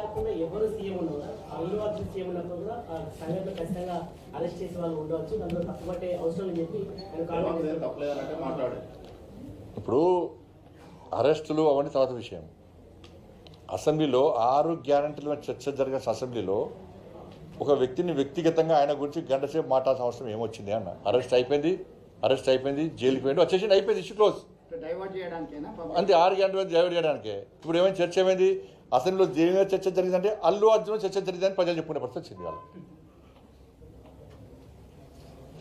కాకుండా ఎవరు సీఎం ఉన్నా అల్లు అర్జున్ సీఎం ఉన్నప్పుడు కూడా ఆ సంఘటన ఖచ్చితంగా అరెస్ట్ చేసే వాళ్ళు ఉండవచ్చు, దాంట్లో తప్పుపట్టే అవసరం అని చెప్పి మాట్లాడు. ఇప్పుడు అరెస్టులు అవన్నీ తర్వాత విషయం. అసెంబ్లీలో 6 గ్యారంటీల చర్చ జరిగిన అసెంబ్లీలో ఒక వ్యక్తిని వ్యక్తిగతంగా ఆయన గురించి గంట సేపు మాట్లాడాల్సిన అవసరం ఏమొచ్చింది అన్న? అరెస్ట్ అయిపోయింది, జైలుకి పోయింది, వచ్చేసి అయిపోయింది, ఇష్యూ క్లోజ్. అంతే, 6 గంటల డైవర్ట్ చేయడానికే. ఇప్పుడు ఏమైనా చర్చ ఏమైంది? అసెంబ్లీలో దేని మీద చర్చ జరిగిందంటే అల్లు అర్జున్ చర్చ జరిగిందని ప్రజలు చెప్పుకునే పరిస్థితి వచ్చింది. వాళ్ళు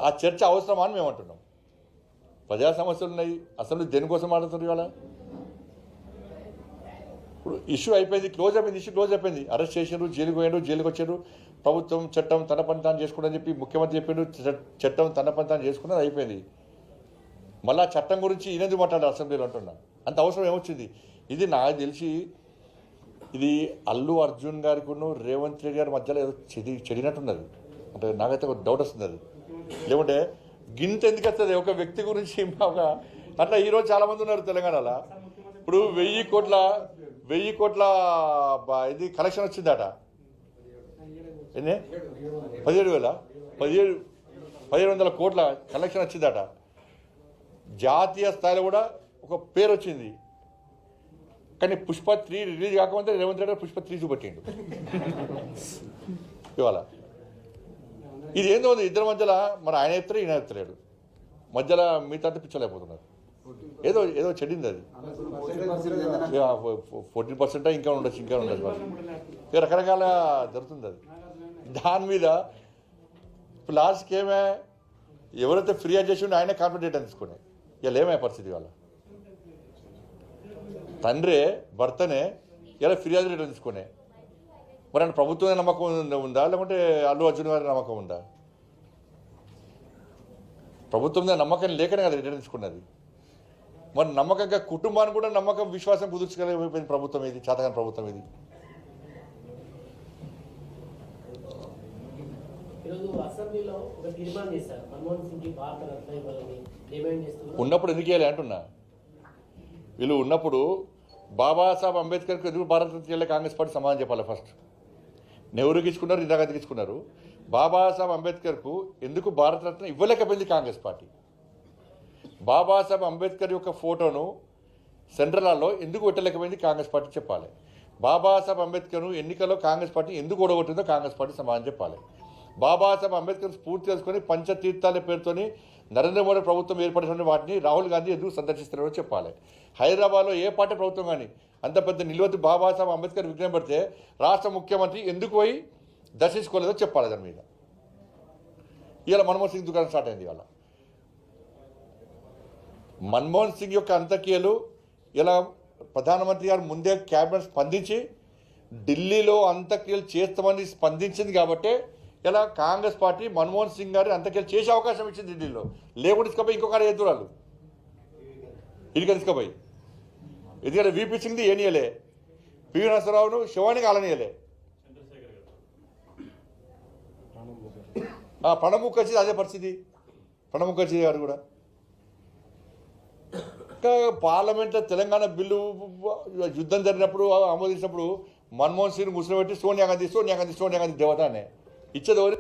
ఆ చర్చ అవసరమా అని మేము అంటున్నాం. ప్రజా సమస్యలు ఉన్నాయి, అసెంబ్లీ దేనికోసం మాట్లాడుతున్నారు ఇవాళ? ఇప్పుడు ఇష్యూ అయిపోయింది, క్లోజ్ అయిపోయింది, ఇష్యూ క్లోజ్ అయిపోయింది. అరెస్ట్ చేసారు, జైలుకి పోయారు, జైలుకి వచ్చారు. ప్రభుత్వం చట్టం తన పని తాను చేసుకుని చెప్పి ముఖ్యమంత్రి చెప్పిండు, చట్టం తన పని తాను చేసుకున్నది అయిపోయింది. మళ్ళీ చట్టం గురించి ఈయనది మాట్లాడారు అసెంబ్లీలో అంటున్నా. అంత అవసరం ఏమొచ్చింది? ఇది నాకు తెలిసి ఇది అల్లు అర్జున్ గారికి రేవంత్ రెడ్డి గారి మధ్యలో ఏదో చెడినట్టున్నది. అంటే నాకైతే ఒక డౌట్ వస్తుంది అది. లేకుంటే గింత ఎందుకు వస్తుంది ఒక వ్యక్తి గురించి? అట్లా ఈరోజు చాలామంది ఉన్నారు తెలంగాణలో. ఇప్పుడు 1000 కోట్ల ఇది కలెక్షన్ వచ్చిందట. ఎన్ని? 17,000 కోట్ల కలెక్షన్ వచ్చిందట. జాతీయ స్థాయిలో కూడా ఒక పేరు వచ్చింది. కానీ పుష్ప 3 రిలీజ్ కాకముందే రేవంత్ రెడ్డి పుష్ప 3 చూపెట్టిండు ఇవాళ. ఇది ఏందో ఉంది ఇద్దరి మధ్యలో. మరి ఆయన ఎత్తలేడు, ఈయన ఎత్తలేడు, మధ్యలో మిగతా పిచ్చలేకపోతున్నారు. ఏదో చెడింది అది. 14% ఇంకా ఉండొచ్చు వాళ్ళు రకరకాల జరుగుతుంది అది. దాని మీద ఇప్పుడు లాస్ట్కి ఏమే ఎవరైతే ఫిర్యాదు చేసి ఉంటే ఆయనే కాన్ఫిడెంట్ తీసుకునే ఇలా ఏమయ్యే పరిస్థితి వాళ్ళ తండ్రే భర్తనే ఇలా ఫిర్యాదు రేట్ తీసుకునే. మరి ఆయన ప్రభుత్వం నమ్మకం ఉందా లేకుంటే అల్లు అర్జున్ గారి నమ్మకం ఉందా? ప్రభుత్వం మీద నమ్మకం లేకనే కదా రిటర్న్ తీసుకున్నది. మరి నమ్మకంగా కుటుంబాన్ని కూడా నమ్మకం విశ్వాసం కుదుర్చగలిగిపోయింది ప్రభుత్వం ఇది, చేతగాని ప్రభుత్వం ఇది. ఉన్నప్పుడు ఎందుకు వేయాలి అంటున్నా. వీళ్ళు ఉన్నప్పుడు బాబాసాహెబ్ అంబేద్కర్కి ఎందుకు భారతరత్న ఇవ్వలే కాంగ్రెస్ పార్టీ సమాధానం చెప్పాలి. ఫస్ట్ నెహ్రూకి ఇచ్చుకున్నారు, ఇందిరాగాంధీకి ఇచ్చుకున్నారు. బాబాసాహెబ్ అంబేద్కర్కు ఎందుకు భారతరత్న ఇవ్వలేకపోయింది కాంగ్రెస్ పార్టీ? బాబాసాహెబ్ అంబేద్కర్ యొక్క ఫోటోను సెంట్రల్ హాల్లో ఎందుకు పెట్టలేకపోయింది కాంగ్రెస్ పార్టీ చెప్పాలి. బాబాసాహెబ్ అంబేద్కర్ను ఎన్నికల్లో కాంగ్రెస్ పార్టీ ఎందుకు ఓడగొట్టిందో కాంగ్రెస్ పార్టీ సమాధానం చెప్పాలి. బాబాసాహెబ్ అంబేద్కర్ స్ఫూర్తి చేసుకొని పంచతీర్థాల పేరుతోని నరేంద్ర మోడీ ప్రభుత్వం ఏర్పడిన వాటిని రాహుల్ గాంధీ ఎందుకు సందర్శిస్తున్నారో చెప్పాలి. హైదరాబాద్లో ఏ పార్టీ ప్రభుత్వం కానీ అంత పెద్ద నిలువెత్తు బాబాసాహెబ్ అంబేద్కర్ విగ్రహం పెడితే రాష్ట్ర ముఖ్యమంత్రి ఎందుకు పోయి దర్శించుకోలేదో చెప్పాలి. దాని మీద ఇవాళ మన్మోహన్ సింగ్ దుకాణం స్టార్ట్ అయింది. ఇవాళ మన్మోహన్ సింగ్ యొక్క అంత్యక్రియలు ఇలా ప్రధానమంత్రి గారు ముందే క్యాబినెట్ స్పందించి ఢిల్లీలో అంత్యక్రియలు చేస్తామని స్పందించింది కాబట్టి ఇలా కాంగ్రెస్ పార్టీ మన్మోహన్ సింగ్ గారి అంత్యక్రియలు చేసే అవకాశం ఇచ్చింది ఢిల్లీలో. లేకుండా తీసుకుపోయి ఇంకొక ఎదురాలు ఇదిగా తీసుకుపోయి. ఎందుకంటే వీపీ సింగ్ది ఏనియలే, పివి నరసింహరావును శివానికి ఆలనీయలే, ప్రణబ్ ముఖర్జీ అదే పరిస్థితి. ప్రణబ్ ముఖర్జీ గారు కూడా ఇంకా పార్లమెంట్లో తెలంగాణ బిల్లు యుద్ధం జరిగినప్పుడు ఆమోదించినప్పుడు మన్మోహన్ సింగ్ ముస్లిం పెట్టి సోనియా గాంధీ దేవత అనే ఇచ్చేది ఎవరు?